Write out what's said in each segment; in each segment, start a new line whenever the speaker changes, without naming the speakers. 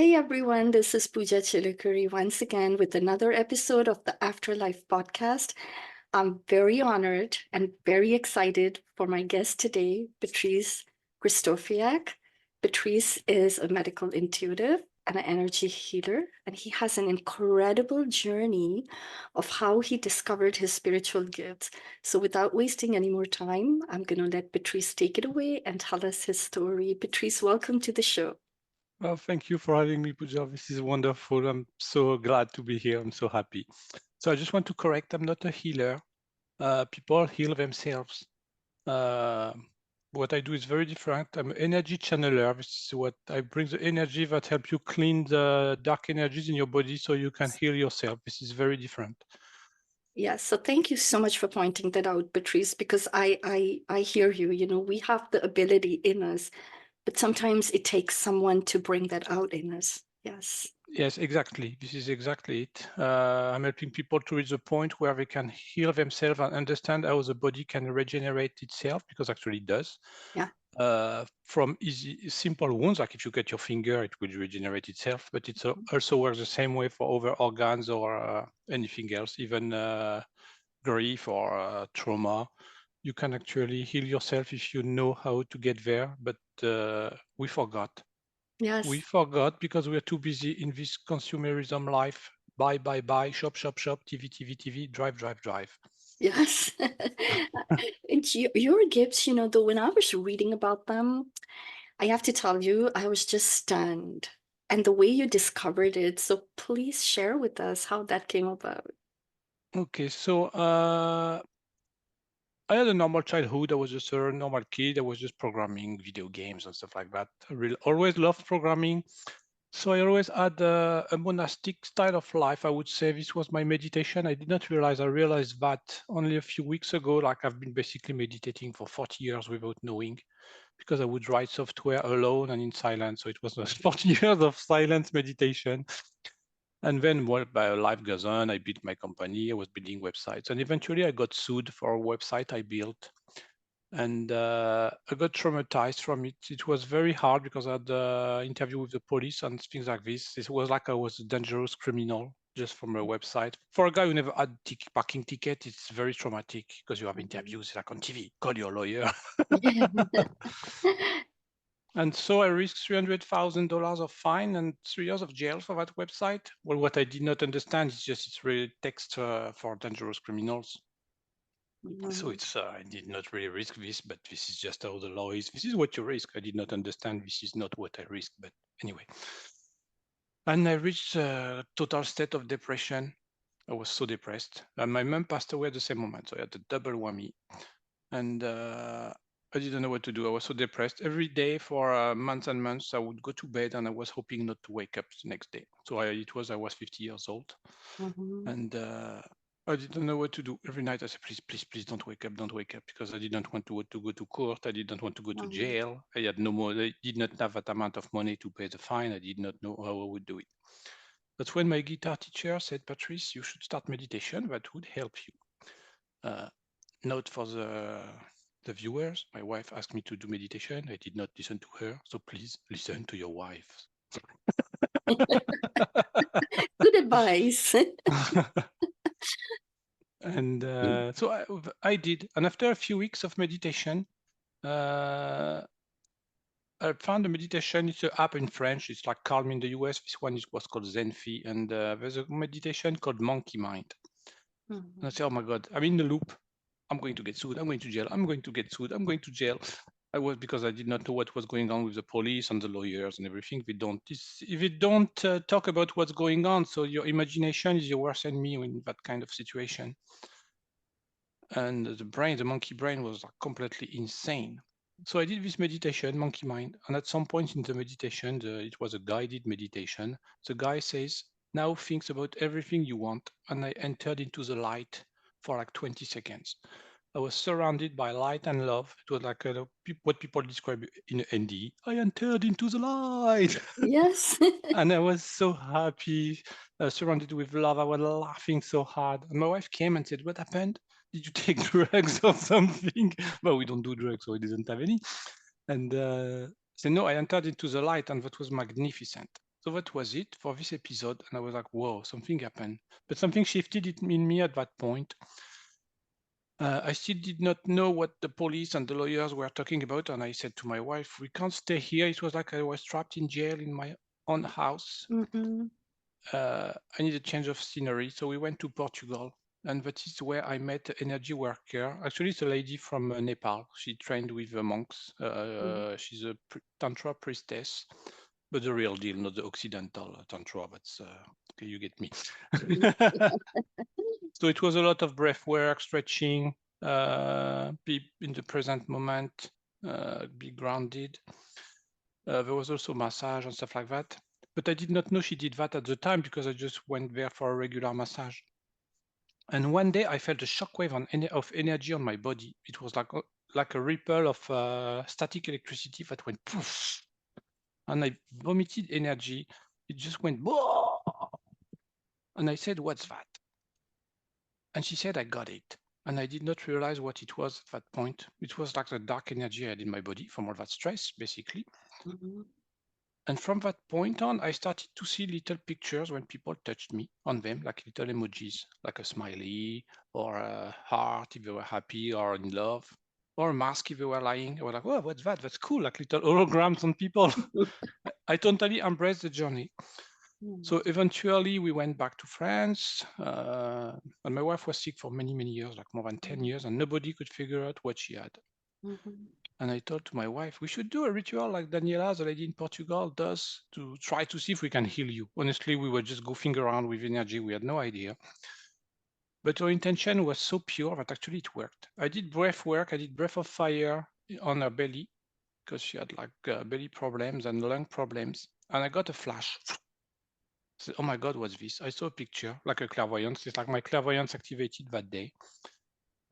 Hey everyone, this is Pooja Chilikuri once again with another episode of the Afterlife podcast. I'm very honored and very excited for my guest today, Patrice Krysztofiak. Patrice is a medical intuitive and an energy healer, and he has an incredible journey of how he discovered his spiritual gifts. So, without wasting any more time, I'm going to let Patrice take it away and tell us his story. Patrice, welcome to the show.
Well, thank you for having me, Pooja. This is wonderful. I'm so glad to be here. I'm so happy. So I just want to correct, I'm not a healer. People heal themselves. Uh, what I do is very different. I'm an energy channeler. This is what I bring, the energy that help you clean the dark energies in your body so you can heal yourself. This is very different.
Yes, so thank you so much for pointing that out, Patrice, because I hear you. You know, we have the ability in us, but sometimes it takes someone to bring that out in us. Yes.
Yes, exactly. This is exactly it. I'm helping people to reach the point where they can heal themselves and understand how the body can regenerate itself, because actually it does.
Yeah.
From easy, simple wounds, like if you cut your finger, it will regenerate itself, but it also works the same way for other organs or anything else, even grief or trauma. You can actually heal yourself if you know how to get there, but we forgot. We
Yes.
forgot because we're too busy in this consumerism life. Buy, shop, shop, shop, TV, TV, TV, drive, drive, drive.
Yes. It's your gifts, you know, though when I was reading about them, I have to tell you, I was just stunned. And the way you discovered it. So please share with us how that came about.
Okay, so I had a normal childhood. I was just a normal kid. I was just programming video games and stuff like that. I really always loved programming. So I always had a monastic style of life. I would say this was my meditation. I did not realize. I realized that only a few weeks ago. Like I've been basically meditating for 40 years without knowing, because I would write software alone and in silence. So it was 40 years of silent meditation. And then life goes on. I built my company. I was building websites. And eventually I got sued for a website I built. And I got traumatized from it. It was very hard because I had an interview with the police and things like this. It was like I was a dangerous criminal just from a website. For a guy who never had parking ticket, it's very traumatic because you have
Mhm.
interviews like on TV. Call your lawyer.
Yeah.
And so I risked $300,000 of fine and 3 years of jail for that website. Well, what I did not understand is just it's really text for dangerous criminals. So
Mhm.
it's I did not really risk this, but this is just how the law is. This is what you risk. I did not understand. This is not what I risk, but anyway. And I reached a total state of depression. I was so depressed. And my mom passed away at the same moment, so I had a double whammy. And I didn't know what to do. I was so depressed. Every day for months and months, I would go to bed and I was hoping not to wake up the next day. So I was 50 years old,
Mhm.
and I didn't know what to do. Every night I said, please, please, please don't wake up, because I didn't want to go to court. I didn't want to go to
Mhm.
jail. I had no more. I did not have that amount of money to pay the fine. I did not know how I would do it. That's when my guitar teacher said, Patrice, you should start meditation. That would help you. Uh, Note for the viewers, my wife asked me to do meditation. I did not listen to her, so please listen to your wife.
Good advice.
And so I did. And after a few weeks of meditation, uh, I found a meditation. It's an app in French. It's like Calm in the US. This one was called Zenfi. And there's a meditation called Monkey Mind. And I
Mhm.
said, oh my God, I'm in the loop. I'm going to get sued. I'm going to jail. I'm going to get sued. I'm going to jail. I was, because I did not know what was going on with the police and the lawyers and everything. If you don't talk about what's going on, so your imagination is your worst enemy in that kind of situation. And the monkey brain was like completely insane. So I did this meditation, Monkey Mind. And at some point in the meditation, it was a guided meditation. The guy says, now think about everything you want. And I entered into the light for like 20 seconds. I was surrounded by light and love. It was like what people describe in NDE. I entered into the light.
Yes.
And I was so happy, surrounded with love. I was laughing so hard. And my wife came and said, what happened? Did you take drugs or something? Well, we don't do drugs, so we didn't have any. And said, no, I entered into the light, and that was magnificent. So that was it for this episode. And I was like, whoa, something happened. But something shifted in me at that point. I still did not know what the police and the lawyers were talking about. And I said to my wife, we can't stay here. It was like I was trapped in jail in my own house.
Mm-hmm.
I need a change of scenery. So we went to Portugal. And that is where I met an energy worker. Actually, it's a lady from Nepal. She trained with the monks. She's a Tantra priestess, but the real deal, not the Occidental Tantra. That's, okay, you get me. So it was a lot of breath work, stretching, be in the present moment, be grounded. There was also massage and stuff like that. But I did not know she did that at the time because I just went there for a regular massage. And one day I felt a shockwave of energy on my body. It was like a ripple of static electricity that went poof. And I vomited energy. It just went, whoa! And I said, what's that? And she said, I got it. And I did not realize what it was at that point. It was like the dark energy I had in my body from all that stress, basically.
Mm-hmm.
And from that point on, I started to see little pictures when people touched me on them, like little emojis, like a smiley or a heart if they were happy or in love, or a mask if they were lying. I was like, oh, what's that? That's cool, like little holograms on people. I totally embraced the journey. So eventually we went back to France, and my wife was sick for many, many years, like more than 10 years, and nobody could figure out what she had.
Mm-hmm.
And I told to my wife, we should do a ritual like Daniela, the lady in Portugal, does to try to see if we can heal you. Honestly, we were just goofing around with energy. We had no idea. But our intention was so pure that actually it worked. I did breath work. I did breath of fire on her belly because she had like belly problems and lung problems. And I got a flash. So, oh my God, what's this? I saw a picture, like a clairvoyance. It's like my clairvoyance activated that day.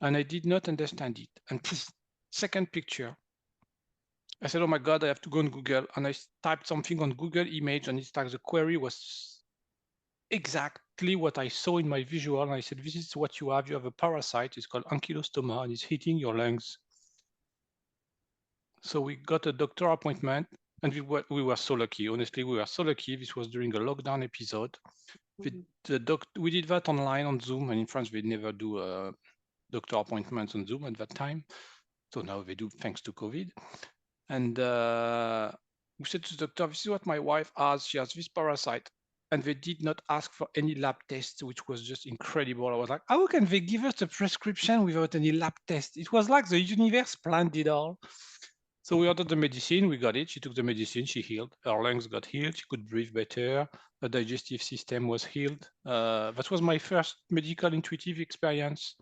And I did not understand it. And poof, second picture. I said, oh my God, I have to go on Google. And I typed something on Google Image, and it's like the query was exactly what I saw in my visual. And I said, this is what you have. You have a parasite. It's called ankylostoma, and it's hitting your lungs. So we got a doctor appointment, and we were so lucky. Honestly, we were so lucky. This was during a lockdown episode. We did that online on Zoom, and in France, they never do doctor appointments on Zoom at that time. So now they do, thanks to COVID. And we said to the doctor, this is what my wife has. She has this parasite. And they did not ask for any lab tests, which was just incredible. I was like, how can they give us a prescription without any lab test? It was like the universe planned it all. So we ordered the medicine, we got it. She took the medicine, she healed. Her lungs got healed, she could breathe better. Her digestive system was healed. That was my first medical intuitive experience.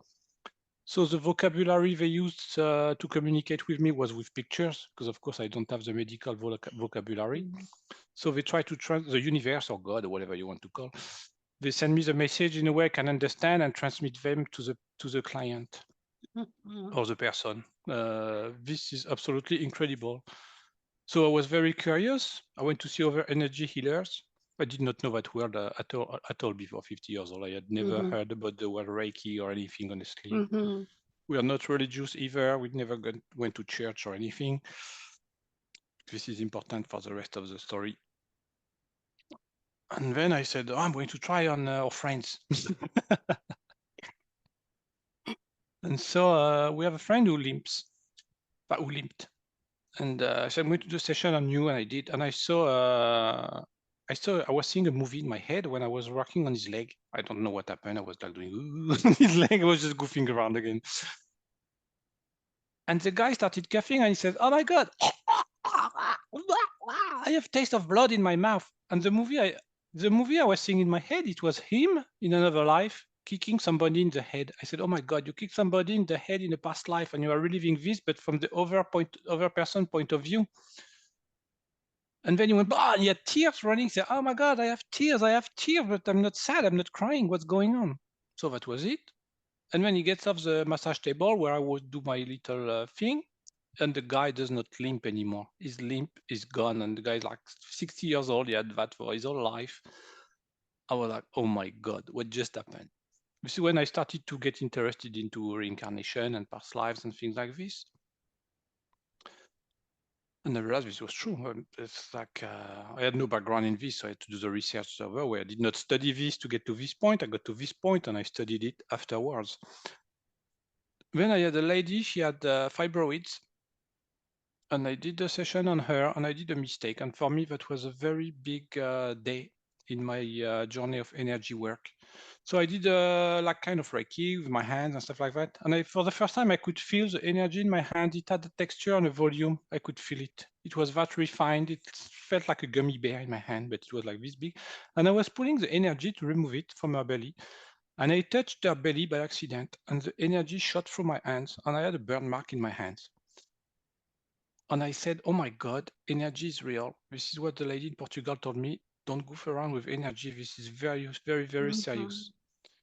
So the vocabulary they used to communicate with me was with pictures, because of course I don't have the medical vocabulary. So they try to the universe or God or whatever you want to call. They send me the message in a way I can understand and transmit them to the client or the person. This is absolutely incredible. So I was very curious. I went to see other energy healers. I did not know that word at all before 50 years old. I had never heard about the word Reiki or anything, honestly. We are not religious either. We never went to church or anything. This is important for the rest of the story. And then I said, oh, I'm going to try on our friends. And so we have a friend who limped. And I said, I'm going to do a session on you, and I did. And I was seeing a movie in my head when I was working on his leg. I don't know what happened. I was like doing on his leg. I was just goofing around again. And the guy started coughing, and he said, "Oh my God, I have taste of blood in my mouth." And the movie I was seeing in my head, it was him in another life kicking somebody in the head. I said, "Oh my God, you kicked somebody in the head in a past life, and you are reliving this, but from the other person point of view." And then he went, and he had tears running. He said, "Oh my God, I have tears, but I'm not sad, I'm not crying. What's going on?" So that was it. And when he gets off the massage table where I would do my little thing, and the guy does not limp anymore. His limp is gone, and the guy's like 60 years old. He had that for his whole life. I was like, oh my God, what just happened? This is when I started to get interested into reincarnation and past lives and things like this. And I realized this was true. It's like I had no background in this, so I had to do the research over where I did not study this to get to this point. I got to this point and I studied it afterwards. Then I had a lady, she had fibroids, and I did a session on her and I did a mistake. And for me, that was a very big day in my journey of energy work. So I did like kind of Reiki with my hands and stuff like that. And for the first time, I could feel the energy in my hand. It had a texture and a volume. I could feel it. It was that refined. It felt like a gummy bear in my hand, but it was like this big. And I was pulling the energy to remove it from her belly. And I touched her belly by accident, and the energy shot through my hands, and I had a burn mark in my hands. And I said, oh my God, energy is real. This is what the lady in Portugal told me. Don't goof around with energy. This is very, very, very serious.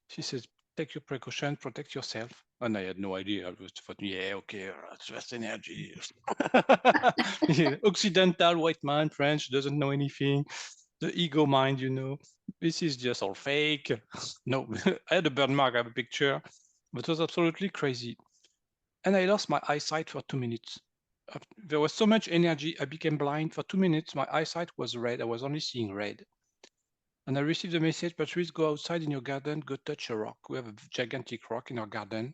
She says, take your precaution, protect yourself. And I had no idea. I was thought, yeah, okay, it's just energy. Occidental, white man, French, doesn't know anything. The ego mind, this is just all fake. No, I had a burn mark, I have a picture, but it was absolutely crazy. And I lost my eyesight for 2 minutes. There was so much energy, I became blind for 2 minutes. My eyesight was red. I was only seeing red. And I received a message, Patrice, go outside in your garden, go touch a rock. We have a gigantic rock in our garden.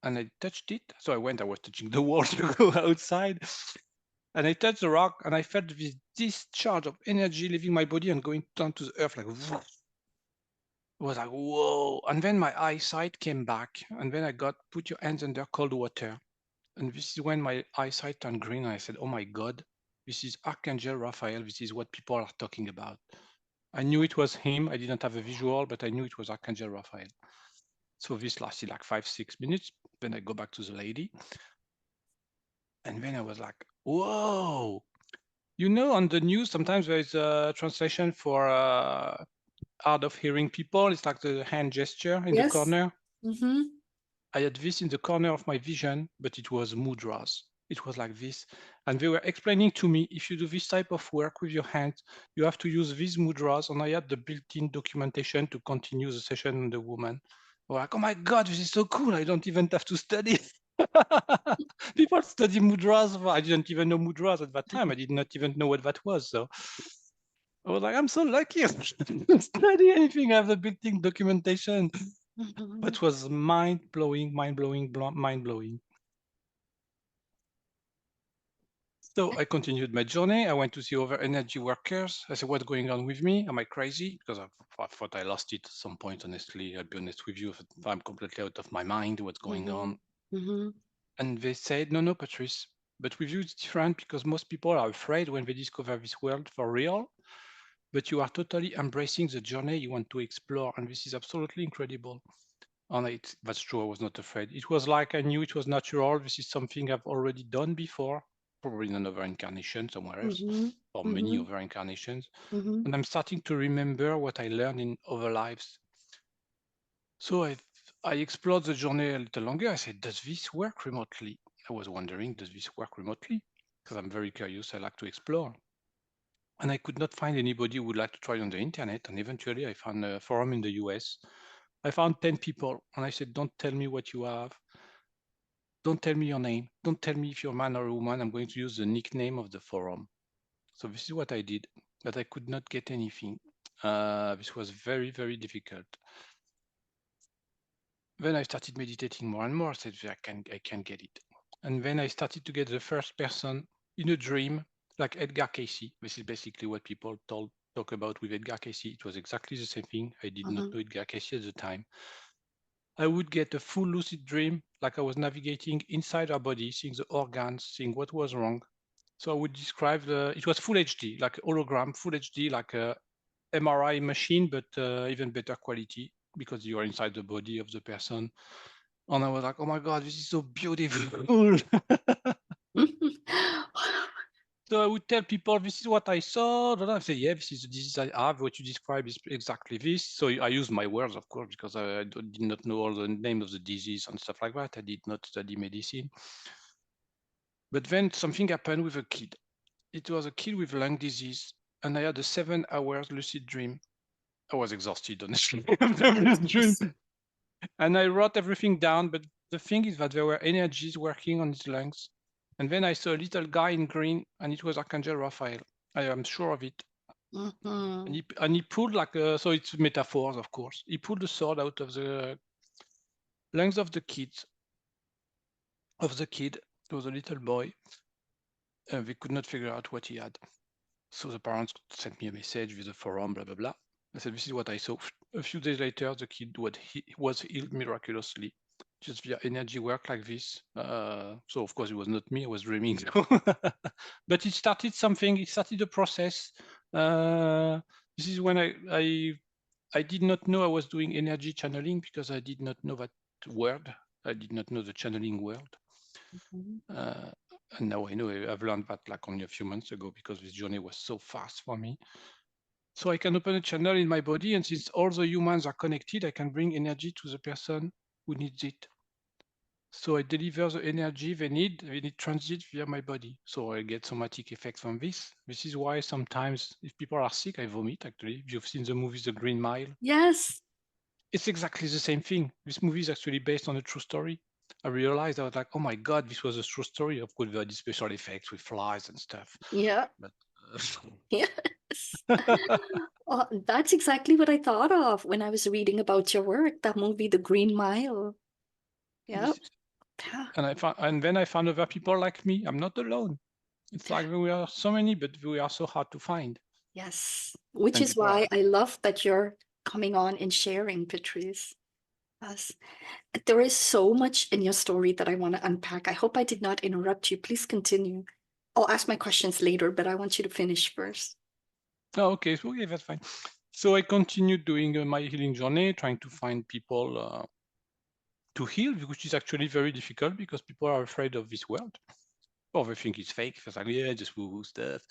And I touched it. So I was touching the wall to go outside. And I touched the rock and I felt this discharge of energy leaving my body and going down to the earth like, whoosh. It was like, whoa. And then my eyesight came back. And then I got, put your hands under cold water. And this is when my eyesight turned green. And I said, oh my God, this is Archangel Raphael. This is what people are talking about. I knew it was him. I didn't have a visual, but I knew it was Archangel Raphael. So this lasted like 5-6 minutes. Then I go back to the lady. And then I was like, whoa. On the news, sometimes there is a translation for hard of hearing people. It's like the hand gesture in the corner. I had this in the corner of my vision, but it was mudras. It was like this. And they were explaining to me, if you do this type of work with your hands, you have to use these mudras. And I had the built-in documentation to continue the session on the woman. We're like, oh my God, this is so cool. I don't even have to study. People study mudras. I didn't even know mudras at that time. I did not even know what that was. So I was like, I'm so lucky. I didn't study anything. I have the built-in documentation. That was mind-blowing. So I continued my journey. I went to see other energy workers. I said, what's going on with me? Am I crazy? Because I thought I lost it at some point, honestly. I'll be honest with you. If I'm completely out of my mind, what's going on? And they said, no, Patrice, but with you it's different because most people are afraid when they discover this world for real, but you are totally embracing the journey you want to explore. And this is absolutely incredible. And that's true, I was not afraid. It was like I knew it was natural. This is something I've already done before, probably in another incarnation somewhere else, or many other incarnations. And I'm starting to remember what I learned in other lives. So I explored the journey a little longer. I said, does this work remotely? I was wondering, does this work remotely? Because I'm very curious. I like to explore. And I could not find anybody who would like to try on the internet. And eventually I found a forum in the US. I found 10 people. And I said, don't tell me what you have. Don't tell me your name. Don't tell me if you're a man or a woman. I'm going to use the nickname of the forum. So this is what I did. But I could not get anything. This was very, very difficult. Then I started meditating more and more. I said, I can get it. And then I started to get the first person in a dream, like Edgar Cayce. This is basically what people talk about with Edgar Cayce. It was exactly the same thing. I did not know Edgar Cayce at the time. I would get a full lucid dream, like I was navigating inside our body, seeing the organs, seeing what was wrong. So I would describe it was full HD, like a hologram, full HD, like a MRI machine, but even better quality because you are inside the body of the person. And I was like, oh my God, this is so beautiful. So I would tell people, this is what I saw. I say, yeah, this is the disease I have. What you describe is exactly this. So I use my words, of course, because I did not know all the name of the disease and stuff like that. I did not study medicine. But then something happened with a kid. It was a kid with lung disease, and I had a 7 hours lucid dream. I was exhausted, honestly. And I wrote everything down, but the thing is that there were energies working on his lungs. And then I saw a little guy in green, and it was Archangel Raphael. I am sure of it.
Mm-hmm.
And he pulled like a, so it's metaphors, of course. He pulled the sword out of the lungs of the kid. It was a little boy. We could not figure out what he had. So the parents sent me a message with the forum, blah, blah, blah. I said, this is what I saw. A few days later, the kid was healed miraculously, just via energy work like this. So of course it was not me, I was dreaming. But it started something, it started a process. This is when I did not know I was doing energy channeling because I did not know that word. I did not know the channeling word.
Mm-hmm.
And now I know I've learned that like only a few months ago because this journey was so fast for me. So I can open a channel in my body, and since all the humans are connected, I can bring energy to the person who needs it. So I deliver the energy they need, and it transits via my body. So I get somatic effects from this. This is why sometimes if people are sick, I vomit actually. If you've seen the movie The Green Mile,
Yes.
it's exactly the same thing. This movie is actually based on a true story. I realized I was like, oh my God, this was a true story. Of course, there are these special effects with flies and stuff.
Yeah.
But
Yes. Oh, that's exactly what I thought of when I was reading about your work, that movie, The Green Mile. Yep.
this is,
Yeah.
and then I found other people like me. I'm not alone. It's like we are so many, but we are so hard to find.
Yes. Which
And
is
people are,
why I love that you're coming on and sharing, Patrice. Yes. There is so much in your story that I want to unpack. I hope I did not interrupt you. Please continue. I'll ask my questions later, but I want you to finish first.
oh, okay, so okay, that's fine. So I continued doing my healing journey, trying to find people to heal, which is actually very difficult because people are afraid of this world. Or they think it's fake. It's like, yeah, just woo-woo stuff.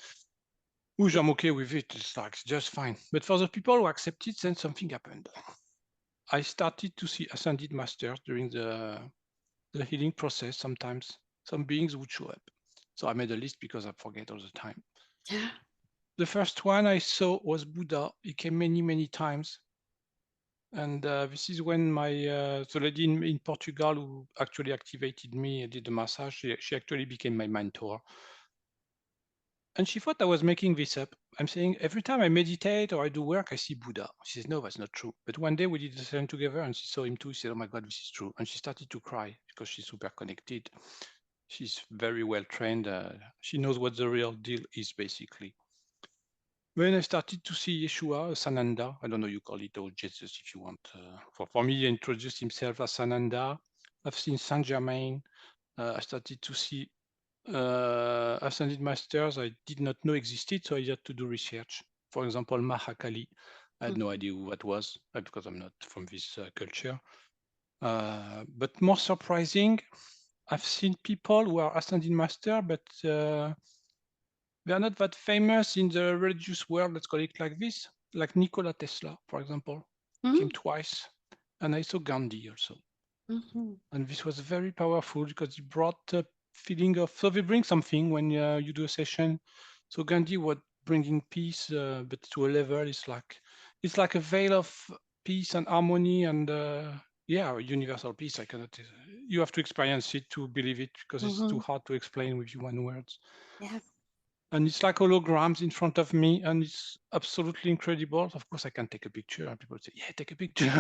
Which
Yeah.
I'm okay with it. It's like just fine. But for the people who accept it, then something happened. I started to see ascended masters during the healing process. Sometimes some beings would show up. So I made a list because I forget all the time.
Yeah.
The first one I saw was Buddha. He came many, many times. And this is when the lady in Portugal who actually activated me and did the massage, she actually became my mentor. And she thought I was making this up. I'm saying every time I meditate or I do work, I see Buddha. She says, no, that's not true. But one day we did the session together and she saw him too. She said, oh my God, this is true. And she started to cry because she's super connected. She's very well trained. She knows what the real deal is, basically. When I started to see Yeshua, Sananda, I don't know you call it, or Jesus if you want. For me, he introduced himself as Sananda. I've seen Saint Germain. I started to see ascended masters I did not know existed, so I had to do research. For example, Mahakali. I had no idea who that was because I'm not from this culture. But more surprising, I've seen people who are ascended master, but they are not that famous in the religious world, let's call it like this. Like Nikola Tesla, for example, came twice. And I saw Gandhi also.
Mm-hmm.
And this was very powerful because it brought a feeling of, so they bring something when you do a session. So Gandhi was bringing peace, but to a level, it's like a veil of peace and harmony and yeah, universal peace. I cannot, you have to experience it to believe it because it's too
Mm-hmm.
hard to explain with human words.
Yeah.
And it's like holograms in front of me, and it's absolutely incredible. Of course, I can take a picture, and people say, "Yeah, take a picture."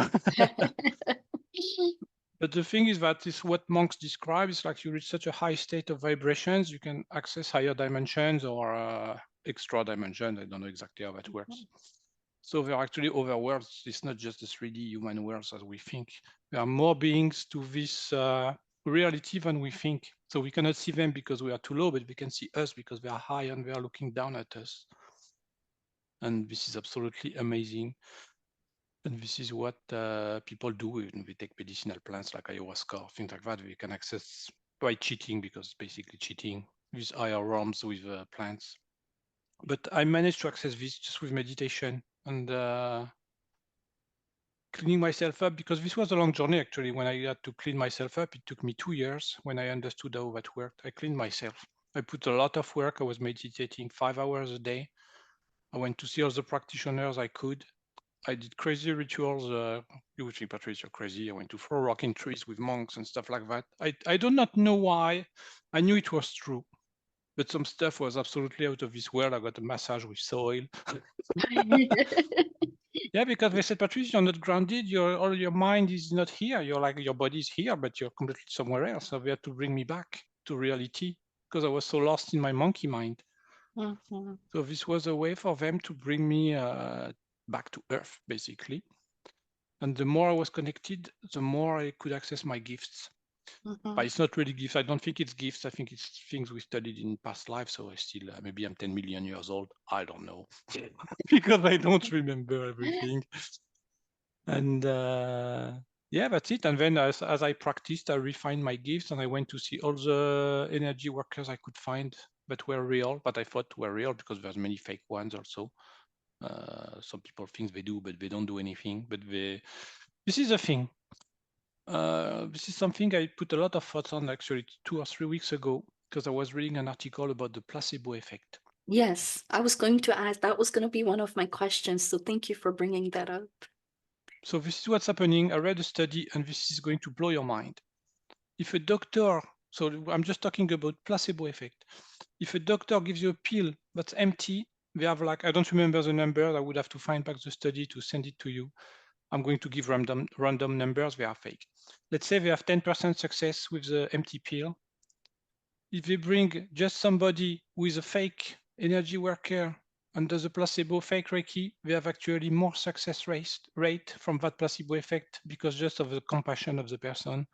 But the thing is that is what monks describe. It's like you reach such a high state of vibrations, you can access higher dimensions or extra dimensions. I don't know exactly how that works. So there are actually other worlds. It's not just the 3D human worlds as we think. There are more beings to this reality than we think. So we cannot see them because we are too low, but we can see us because they are high and they are looking down at us. And this is absolutely amazing. And this is what people do when we take medicinal plants like ayahuasca or things like that. We can access by cheating because it's basically cheating with higher realms with plants. But I managed to access this just with meditation and cleaning myself up because this was a long journey actually. When I had to clean myself up, it took me 2 years. When I understood how that worked, I cleaned myself. I put a lot of work. I was meditating 5 hours a day. I went to see all the practitioners I could. I did crazy rituals. You would think, Patrice, you're crazy. I went to throw rock in trees with monks and stuff like that. I do not know why. I knew it was true, but some stuff was absolutely out of this world. I got a massage with soil. Yeah, because they said, Patrice, you're not grounded. Your mind is not here. You're like, your body is here, but you're completely somewhere else. So they had to bring me back to reality because I was so lost in my monkey mind.
Mhm,
So this was a way for them to bring me back to earth, basically. And the more I was connected, the more I could access my gifts. But
mhm.
it's not really gifts. I don't think it's gifts. I think it's things we studied in past lives. So I still, maybe I'm 10 million years old. I don't know. Because I don't remember everything. And yeah, that's it. And then as I practiced, I refined my gifts and I went to see all the energy workers I could find that were real, but I thought were real because there's many fake ones also. Some people think they do, but they don't do anything. But this is the thing. This is something I put a lot of thoughts on actually 2 or 3 weeks ago because I was reading an article about the placebo effect.
Yes, I was going to ask, that was going to be one of my questions. So thank you for bringing that up.
So this is what's happening. I read a study and this is going to blow your mind. If a doctor, so I'm just talking about placebo effect. If a doctor gives you a pill that's empty, they have like, I don't remember the number. I would have to find back the study to send it to you. I'm going to give random numbers. They are fake. Let's say they have 10% success with the empty pill. If they bring just somebody who is a fake energy worker and does a placebo fake Reiki, they have actually more success rate from that placebo effect because just of the compassion of the person,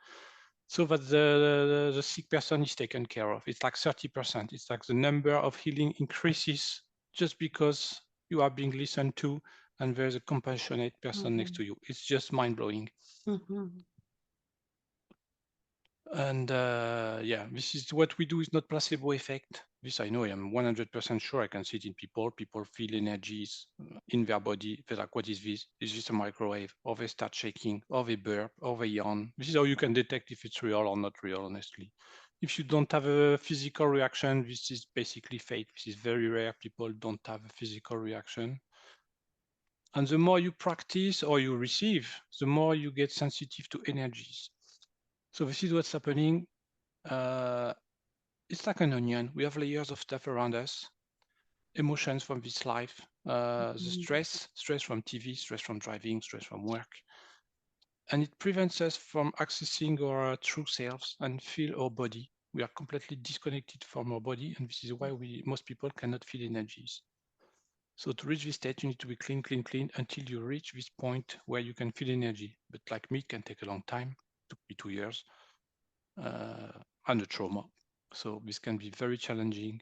so that the sick person is taken care of. It's like 30%. It's like the number of healing increases just because you are being listened to and there's a compassionate person next to you. It's just mind-blowing.
Mhm,
And yeah, this is what we do is not placebo effect. This I know, I am 100% sure I can see it in people. People feel energies in their body. They're like, what is this? Is this a microwave? Or they start shaking, or they burp, or they yawn. This is how you can detect if it's real or not real, honestly. If you don't have a physical reaction, this is basically fake. This is very rare. People don't have a physical reaction. And the more you practice or you receive, the more you get sensitive to energies. So this is what's happening. Uh, it's like an onion. We have layers of stuff around us, emotions from this life, the
mhm,
stress from TV, stress from driving, stress from work. And it prevents us from accessing our true selves and feel our body. We are completely disconnected from our body. And this is why most people cannot feel energies. So to reach this state, you need to be clean, clean, clean until you reach this point where you can feel energy. But like me, it can take a long time. It took me 2 years and a trauma. So this can be very challenging,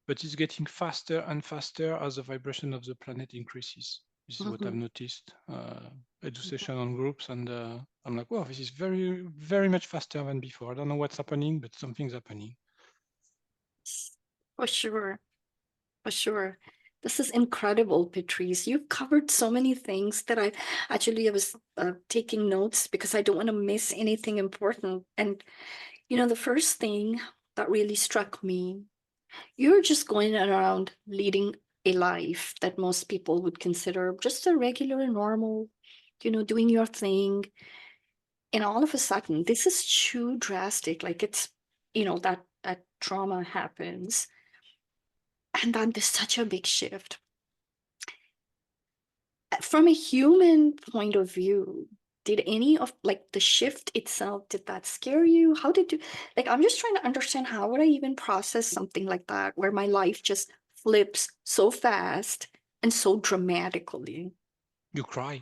but it's getting faster and faster as the vibration of the planet increases. This is what I've
mhm,
noticed. I do
mhm.
session on groups and I'm like, wow, this is very, very much faster than before. I don't know what's happening, but something's happening.
For sure, for sure. This is incredible, Patrice. You've covered so many things that I was taking notes because I don't want to miss anything important. And the first thing that really struck me, you're just going around leading a life that most people would consider just a regular, normal, doing your thing. And all of a sudden, this is too drastic. Like it's, that trauma happens. And then there's such a big shift. From a human point of view, did any of like the shift itself, did that scare you? How did you, like, I'm just trying to understand how would I even process something like that where my life just flips so fast and so dramatically?
You cry.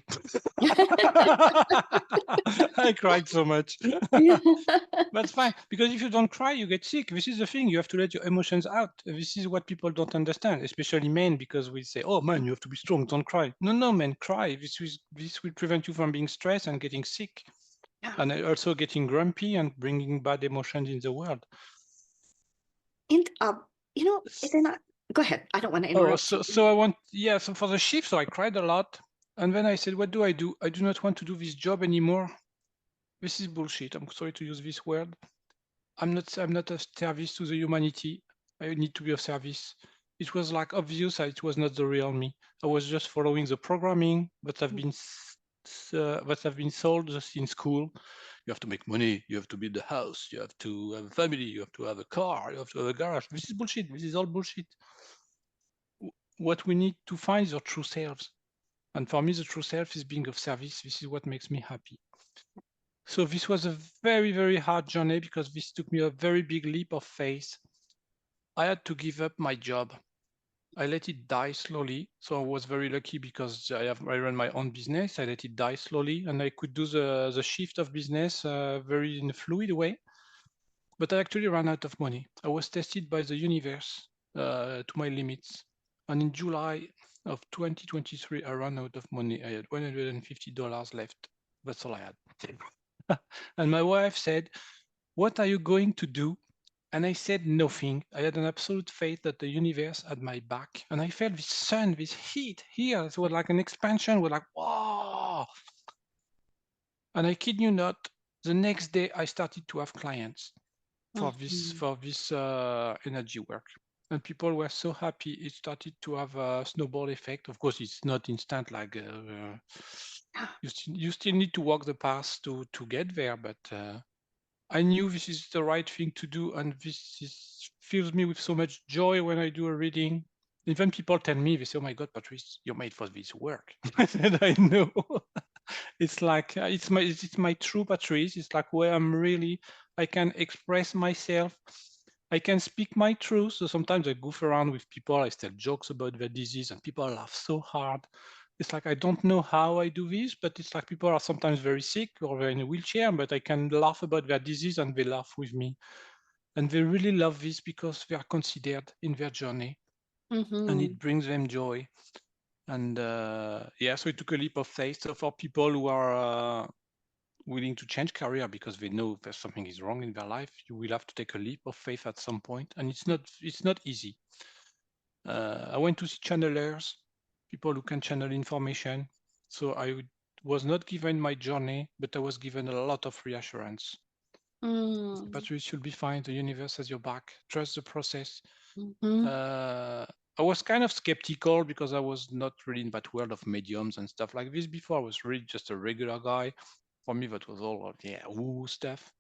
I cried so much.
Yeah.
That's fine, because if you don't cry, you get sick. This is the thing. You have to let your emotions out. This is what people don't understand, especially men, because we say, oh, man, you have to be strong. Don't cry. No, no, man, cry. This will prevent you from being stressed and getting sick,
Yeah.
and also getting grumpy and bringing bad emotions in the world.
And then go ahead. I don't want to
Oh,
interrupt you.
so I want, yeah, so for the shift, so I cried a lot. And then I said, what do? I do not want to do this job anymore. This is bullshit. I'm sorry to use this word. I'm not of service to the humanity. I need to be of service. it was like obvious that it was not the real me. I was just following the programming that have been sold just in school. You have to make money, you have to build a house, you have to have a family, you have to have a car, you have to have a garage. This is bullshit. This is all bullshit. What we need to find is our true selves. And for me, the true self is being of service. This is what makes me happy. So this was a very, very hard journey because this took me a very big leap of faith. I had to give up my job. I let it die slowly. So I was very lucky because I run my own business. I let it die slowly, and I could do the shift of business very in a fluid way. But I actually ran out of money. I was tested by the universe to my limits. And in July of 2023, I ran out of money. I had $150 left. That's all I had. And my wife said, "What are you going to do?" And I said nothing. I had an absolute faith that the universe had my back. And I felt this sun, this heat here. It was like an expansion. We're like, wow. And I kid you not, the next day I started to have clients for this energy work. And people were so happy. It started to have a snowball effect. Of course, it's not instant. Like you still need to walk the path to get there. But I knew this is the right thing to do, and fills me with so much joy when I do a reading. Even people tell me, they say, "Oh my God, Patrice, you're made for this work." I said, "I know." It's like it's my true Patrice. It's like where I can express myself. I can speak my truth. So sometimes I goof around with people. I tell jokes about their disease, and people laugh so hard. It's like I don't know how I do this, but it's like people are sometimes very sick or they're in a wheelchair, but I can laugh about their disease and they laugh with me. And they really love this because they are considered in their journey and it brings them joy. And yeah, so it took a leap of faith. So for people who are willing to change career because they know that something is wrong in their life, you will have to take a leap of faith at some point, and it's not easy. I went to see channelers, people who can channel information. So was not given my journey, but I was given a lot of reassurance. Patrice, you'll be fine. The universe has your back. Trust the process. I was kind of skeptical because I was not really in that world of mediums and stuff like this before. I was really just a regular guy. For me, that was all woo stuff.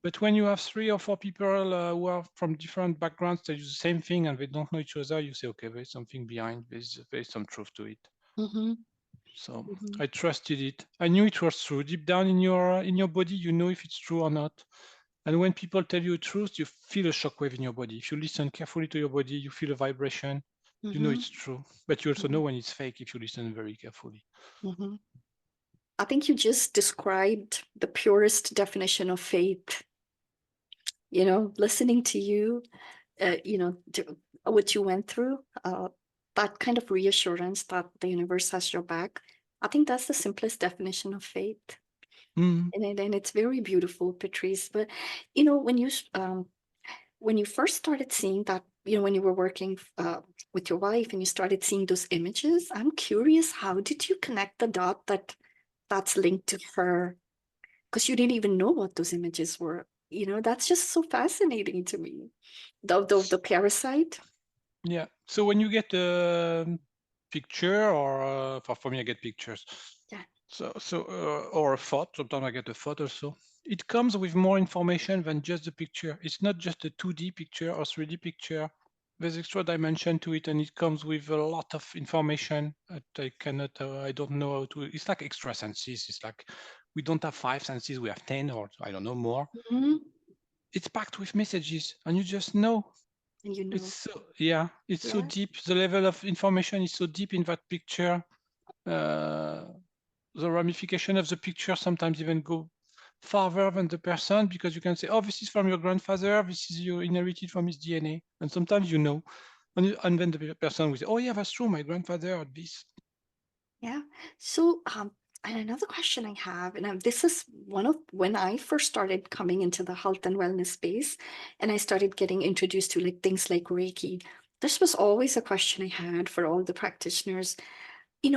But when you have 3 or 4 people who are from different backgrounds that use the same thing and they don't know each other, you say, okay, there's something behind. There's some truth to it. So I trusted it. I knew it was true. Deep down in your body, you know if it's true or not. And when people tell you the truth, you feel a shockwave in your body. If you listen carefully to your body, you feel a vibration. You know it's true. But you also know when it's fake if you listen very carefully.
I think you just described the purest definition of faith. You know, listening to you, what you went through, that kind of reassurance that the universe has your back. I think that's the simplest definition of faith. And it's very beautiful, Patrice. But, when you first started seeing that, when you were working with your wife and you started seeing those images, I'm curious, how did you connect the dot that's linked to her? Because you didn't even know what those images were. That's just so fascinating to me. The parasite.
Yeah. So when you get a picture, or for me, I get pictures.
Yeah.
So or a photo. Sometimes I get a photo. So it comes with more information than just the picture. It's not just a 2D picture or 3D picture. There's extra dimension to it, and it comes with a lot of information that I don't know how to. It's like extra senses. It's like we don't have 5 senses. We have 10, or I don't know, more. It's packed with messages, and you just know.
And
it's so deep. The level of information is so deep in that picture. The ramification of the picture sometimes even go farther than the person, because you can say, oh, this is from your grandfather, this is you inherited from his DNA. And sometimes and then the person will say, oh yeah, that's true, my grandfather had this.
Yeah. So and another question I have, and this is one of when I first started coming into the health and wellness space, and I started getting introduced to things like Reiki. This was always a question I had for all the practitioners.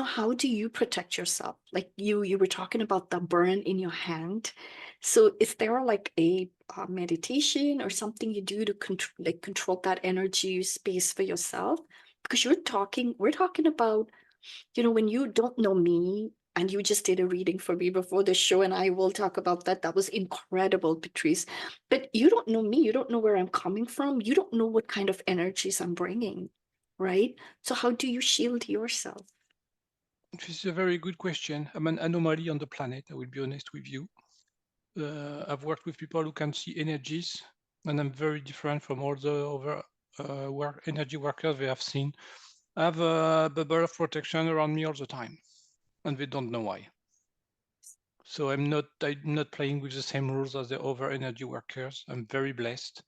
How do you protect yourself? Like you were talking about the burn in your hand. So is there like a meditation or something you do to control that energy space for yourself? Because we're talking about, when you don't know me and you just did a reading for me before the show, and I will talk about that. That was incredible, Patrice. But you don't know me. You don't know where I'm coming from. You don't know what kind of energies I'm bringing, right? So how do you shield yourself?
This is a very good question. I'm an anomaly on the planet, I will be honest with you. I've worked with people who can see energies, and I'm very different from all the other energy workers they have seen. I have a bubble of protection around me all the time, and they don't know why. So I'm not playing with the same rules as the other energy workers. I'm very blessed.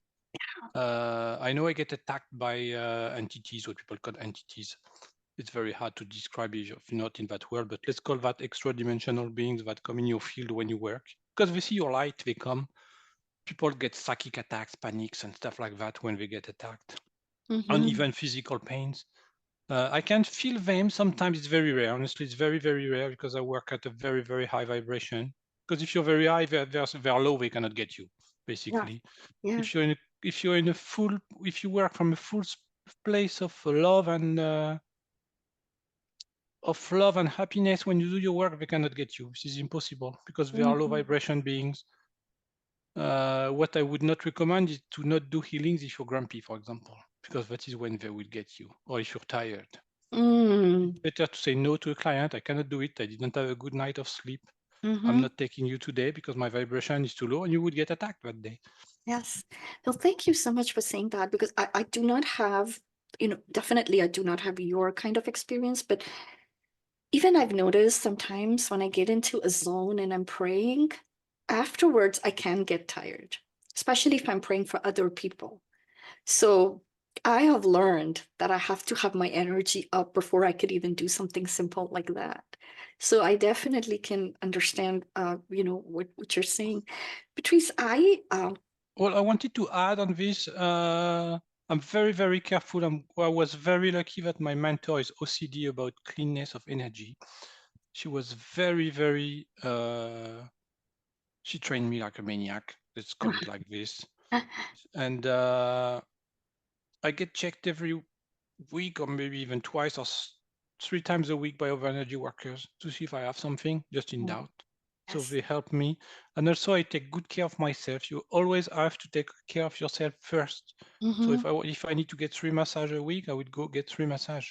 I know I get attacked by entities, what people call entities. It's very hard to describe if you're not in that world, but let's call that extra dimensional beings that come in your field when you work. Because they see your light, they come. People get psychic attacks, panics, and stuff like that when they get attacked, and even physical pains. I can feel them. Sometimes it's very rare. Honestly, it's very, very rare because I work at a very, very high vibration. Because if you're very high, they're low, they cannot get you,
Yeah,
basically.
yeah.
If you work from a full place of love and happiness, when you do your work, they cannot get you. This is impossible because they are low vibration beings. What I would not recommend is to not do healings if you're grumpy, for example, because that is when they will get you, or if you're tired. It's better to say no to a client. I cannot do it. I didn't have a good night of sleep. I'm not taking you today because my vibration is too low, and you would get attacked that day.
Yes. Well, thank you so much for saying that, because I do not have, definitely I do not have your kind of experience, but even I've noticed sometimes when I get into a zone and I'm praying, afterwards I can get tired, especially if I'm praying for other people. So I have learned that I have to have my energy up before I could even do something simple like that. So I definitely can understand, what you're saying. Patrice,
Well, I wanted to add on this. I'm very, very careful. I was very lucky that my mentor is OCD about cleanness of energy. She was very, very. She trained me like a maniac. Let's call it like this. And I get checked every week, or maybe even twice or 3 times a week by other energy workers to see if I have something, just in doubt. So
yes.
they help me. And also I take good care of myself. You always have to take care of yourself first. So if I need to get 3 massage a week, I would go get 3 massage.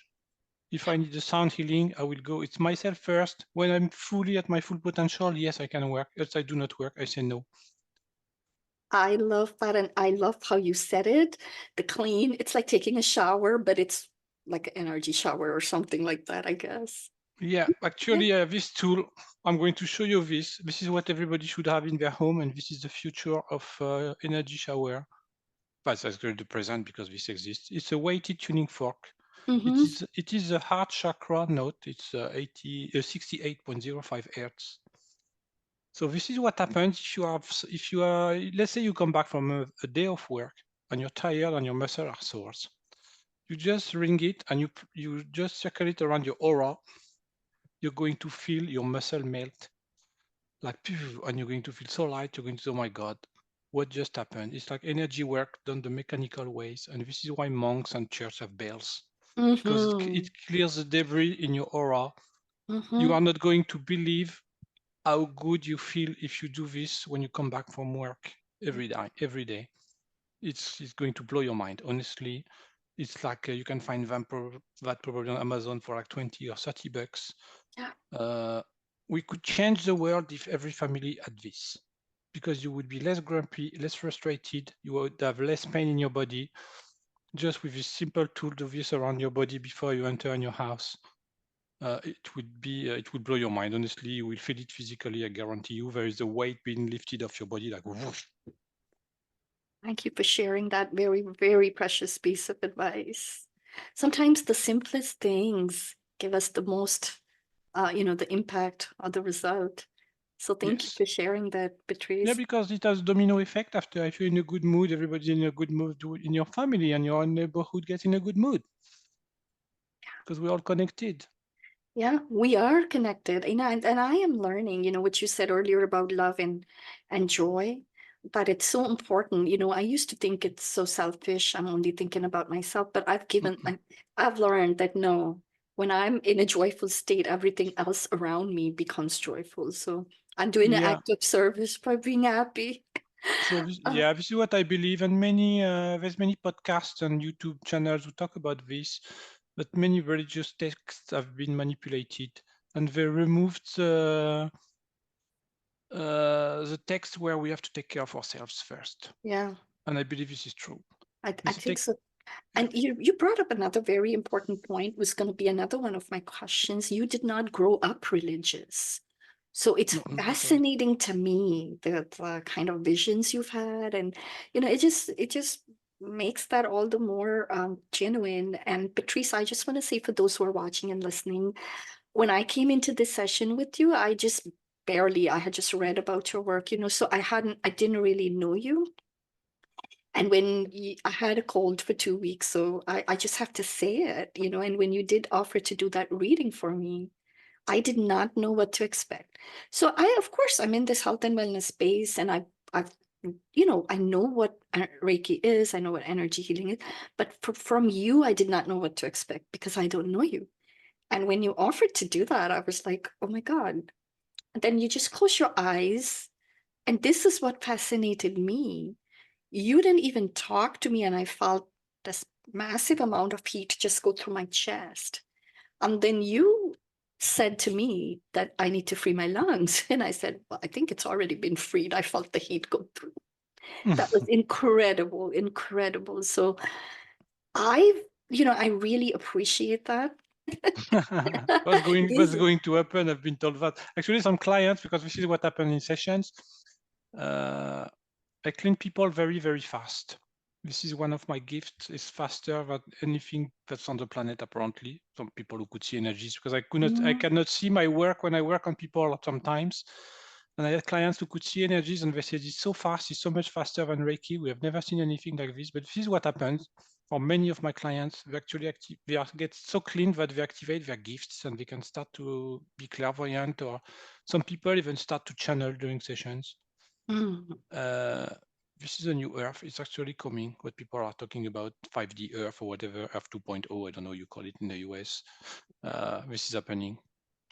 If I need a sound healing, I will go. It's myself first. When I'm fully at my full potential, yes, I can work. Else I do not work. I say no.
I love that. And I love how you said it. The clean, it's like taking a shower, but it's like an energy shower or something like that, I guess.
Yeah,
Yeah.
actually, I have this tool. I'm going to show you this. This is what everybody should have in their home, and this is the future of energy shower. But that's going to present because this exists. It's a weighted tuning fork. It is a heart chakra note. It's 68.05 hertz. So this is what happens if you are, let's say you come back from a day of work and you're tired and your muscles are sore. You just ring it and you just circle it around your aura. You're going to feel your muscle melt, like, and you're going to feel so light. You're going to say, oh my God, what just happened? It's like energy work done the mechanical ways. And this is why monks and church have bells, because it clears the debris in your aura. You are not going to believe how good you feel if you do this when you come back from work every day. It's going to blow your mind, honestly. It's like you can find that probably on Amazon for like 20 or 30 bucks.
Yeah.
We could change the world if every family had this, because you would be less grumpy, less frustrated, you would have less pain in your body, just with this simple tool to this around your body before you enter in your house. It would blow your mind. Honestly, you will feel it physically. I guarantee you. There is a weight being lifted off your body, like whoosh.
Thank you for sharing that very, very precious piece of advice. Sometimes the simplest things give us the most, the impact or the result. So thank you
Yes.
for sharing that,
Yeah,
Patrice.
because it has domino effect. After, if you're in a good mood, everybody's in a good mood in your family, and your neighborhood gets in a good mood because we're all connected.
Yeah, we are connected. And I am learning, what you said earlier about love and joy, that it's so important. I used to think it's so selfish. I'm only thinking about myself, but
Mm-mm.
I've learned that no, when I'm in a joyful state, everything else around me becomes joyful. So I'm doing an
Yeah.
act of service by being happy.
So yeah, this is what I believe, and there's many podcasts and YouTube channels who talk about this. But many religious texts have been manipulated, and they removed the text where we have to take care of ourselves first.
Yeah,
And I believe this is true.
I
This
think
take,
so.
yeah,
And you brought up another very important point, was going to be another one of my questions. You did not grow up religious. So it's
no, not at all.
fascinating to me the kind of visions you've had. And it just makes that all the more genuine. And Patrice, I just want to say, for those who are watching and listening, when I came into this session with you, I had just read about your work, so I didn't really know you. And I had a cold for 2 weeks, so I just have to say it, and when you did offer to do that reading for me, I did not know what to expect. So of course, I'm in this health and wellness space, and I've, I know what Reiki is, I know what energy healing is, but from you, I did not know what to expect because I don't know you. And when you offered to do that, I was like, oh my God. And then you just close your eyes. And this is what fascinated me. You didn't even talk to me, and I felt this massive amount of heat just go through my chest. And then you said to me that I need to free my lungs. And I said, well, I think it's already been freed. I felt the heat go through. That was incredible, incredible. So I really appreciate that.
What's
These,
going to happen? I've been told that. Actually, some clients, because this is what happened in sessions, uh, I clean people very, very fast. This is one of my gifts. It's faster than anything that's on the planet, apparently. Some people who could see energies, because I
mm,
cannot see my work when I work on people sometimes. And I had clients who could see energies, and they said, it's so fast, it's so much faster than Reiki. We have never seen anything like this. But this is what happens for many of my clients. They actually get so clean that they activate their gifts, and they can start to be clairvoyant, or some people even start to channel during sessions.
mm,
Uh, this is a new Earth. It's actually coming. What people are talking about, 5D Earth or whatever, Earth 2.0, I don't know you call it in the US. This is happening.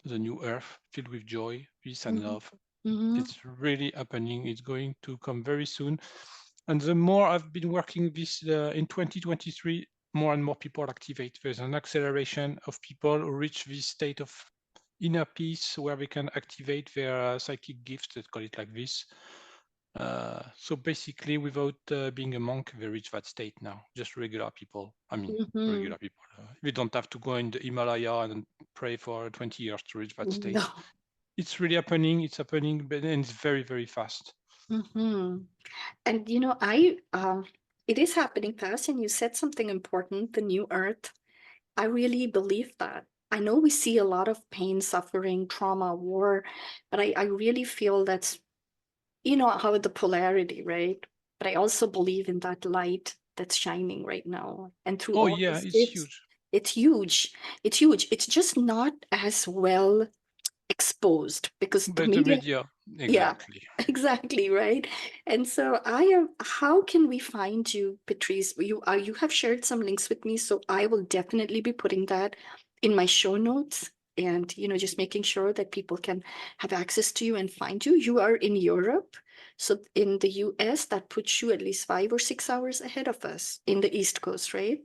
The new Earth filled with joy, peace, and
mm,
love.
mm,
It's really happening. It's going to come very soon. And the more I've been working this in 2023, more and more people activate. There's an acceleration of people who reach this state of inner peace where they can activate their psychic gifts, let's call it like this. So basically, without being a monk, they reach that state now. Just regular people. I mean,
mhm.
regular people. We don't have to go in the Himalaya and pray for 20 years to reach that state.
No.
It's really happening. It's happening, but and it's very, very fast.
Hmm. And it is happening fast, and you said something important, the new earth. I really believe that. I know we see a lot of pain, suffering, trauma, war, but I really feel that's, how the polarity, right? But I also believe in that light that's shining right now. And through
Oh
all
yeah,
these
it's
gifts,
huge.
it's huge. It's huge. It's just not as well exposed because the
But the
media.
media,
Yeah,
exactly.
exactly, right. And so how can we find you, Patrice? You have shared some links with me, so I will definitely be putting that in my show notes, and just making sure that people can have access to you and find you. You are in Europe, so in the US, that puts you at least 5 or 6 hours ahead of us in the East Coast, right?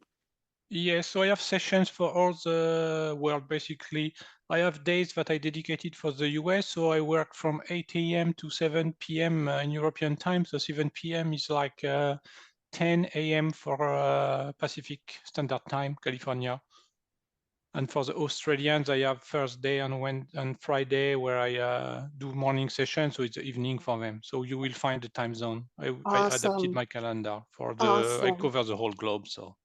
Yeah, so I have sessions for all the world, basically. I have days that I dedicated for the US, so I work from 8 a.m. to 7 p.m. In European time. So 7 p.m. is like 10 a.m. for Pacific Standard Time, California. And for the Australians, I have Thursday and Friday where I do morning session, so it's the evening for them. So you will find the time zone. I adapted
Awesome.
my calendar for I
Awesome.
cover the whole globe, so.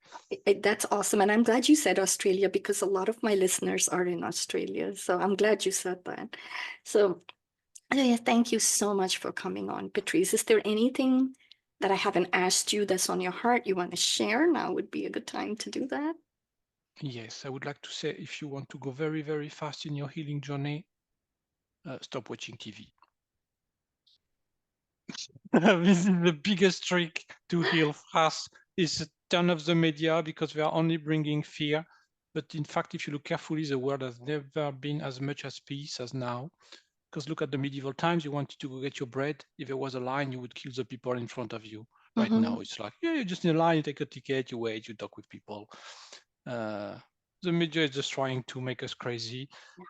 That's awesome. And I'm glad you said Australia because a lot of my listeners are in Australia. So I'm glad you said that. So, yeah, thank you so much for coming on, Patrice. Is there anything that I haven't asked you that's on your heart you want to share? Now would be a good time to do that.
Yes, I would like to say, if you want to go very, very fast in your healing journey, stop watching TV. This is the biggest trick to heal fast, is turn off the media, because they are only bringing fear. But in fact, if you look carefully, the world has never been as much as peace as now. Because look at the medieval times, you wanted to go get your bread. If there was a line, you would kill the people in front of you. Right now, it's like, yeah, you're just in a line, you take a ticket, you wait, you talk with people. The media is just trying to make us crazy.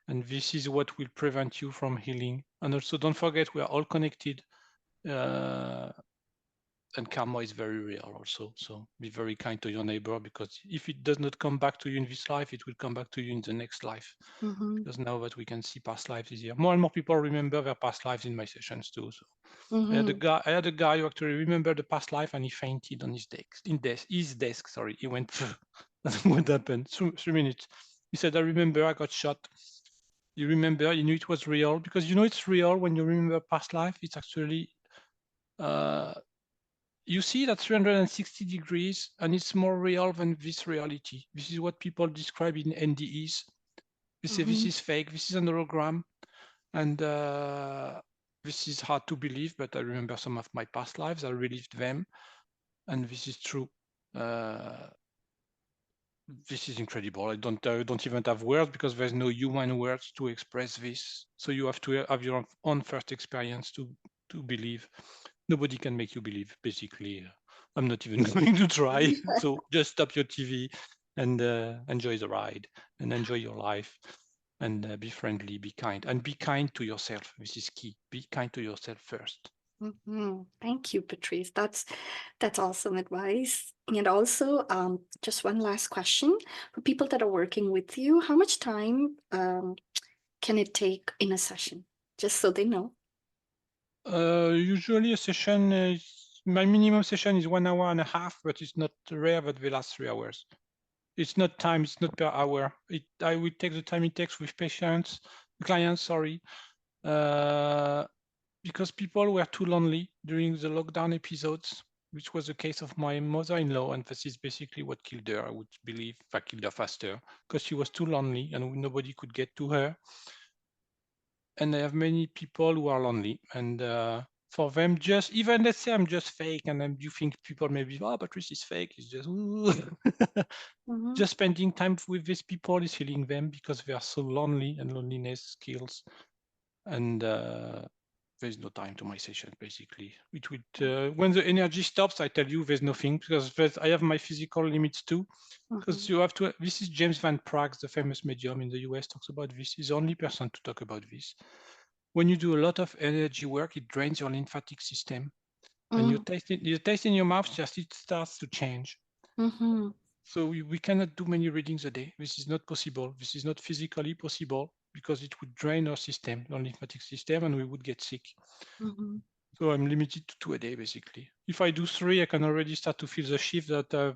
And this is what will prevent you from healing. And also, don't forget, we are all connected. And karma is very real also. So be very kind to your neighbor, because if it does not come back to you in this life, it will come back to you in the next life. Because now that we can see past lives easier, more and more people remember their past lives in my sessions too. So I had a guy who actually remembered the past life, and he fainted on his desk. Sorry, he went. That's what happened. 3 minutes. He said, "I remember I got shot." You remember? You knew it was real, because you know it's real when you remember past life. It's actually you see that 360 degrees, and it's more real than this reality. This is what people describe in NDEs. They say this is fake, this is an hologram, and this is hard to believe, but I remember some of my past lives, I relived them, and this is true. This is incredible. I don't even have words, because there's no human words to express this. So you have to have your own first experience to believe. Nobody can make you believe, basically. I'm not even going to try. So just stop your TV and enjoy the ride, and enjoy your life, and be friendly, be kind, and be kind to yourself. This is key. Be kind to yourself first.
Thank you, Patrice. That's awesome advice. And also, just one last question for people that are working with you: how much time can it take in a session? Just so they know.
Usually a session my minimum session is 1 hour and a half, but it's not rare that they last 3 hours. It's not time, it's not per hour. I will take the time it takes with clients, because people were too lonely during the lockdown episodes, which was the case of my mother-in-law, and this is basically what killed her, I would believe. In fact, killed her faster, because she was too lonely and nobody could get to her. And I have many people who are lonely, and for them, just even let's say I'm just fake, and then you think people maybe, oh, Patrice is fake, it's just just spending time with these people is healing them, because they are so lonely, and loneliness kills. And there's no time to my session, basically. It would when the energy stops, I tell you there's nothing, because I have my physical limits too. Because you have to. This is James Van Prague, the famous medium in the US, talks about this. He's the only person to talk about this. When you do a lot of energy work, it drains your lymphatic system, and your taste in your mouth just it starts to change. So we cannot do many readings a day. This is not possible. This is not physically possible, because it would drain our system, our lymphatic system, and we would get sick. So I'm limited to 2 a day, basically. If I do 3, I can already start to feel the shift that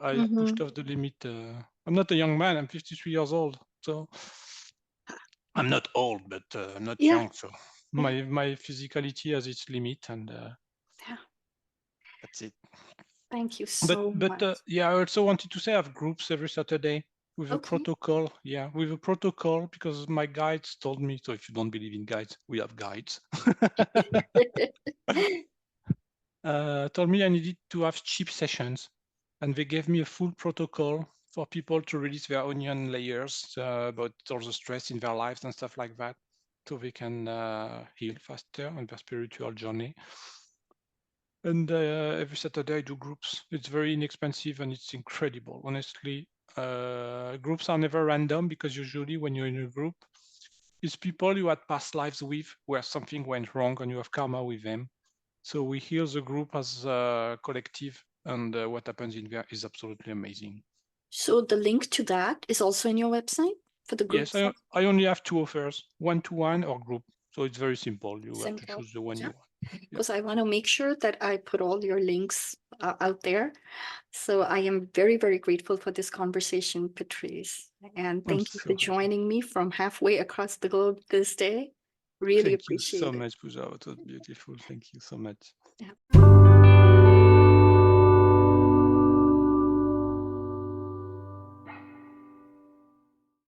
I pushed off the limit. I'm not a young man. I'm 53 years old. So I'm not old, but I'm not young. So my physicality has its limit, and that's it.
Thank you so much.
Yeah, I also wanted to say I have groups every Saturday with a protocol. Yeah, with a protocol, because my guides told me. So if you don't believe in guides, we have guides. Told me I needed to have cheap sessions, and they gave me a full protocol for people to release their onion layers about all the stress in their lives and stuff like that, so they can heal faster on their spiritual journey. And every Saturday I do groups. It's very inexpensive and it's incredible. Honestly, groups are never random, because usually when you're in a group, it's people you had past lives with where something went wrong and you have karma with them. So we heal the group as a collective, and what happens in there is absolutely amazing.
So the link to that is also in your website for the group?
Yes, I only have 2 offers, one-to-one or group. So it's very simple. You have to choose the one you want.
Because I want to make sure that I put all your links out there. So I am very, very grateful for this conversation, Patrice. And thank you for joining me from halfway across the globe this day. Really appreciate it.
Thank you so much, Pooja. It was beautiful. Thank you so much.
Yeah.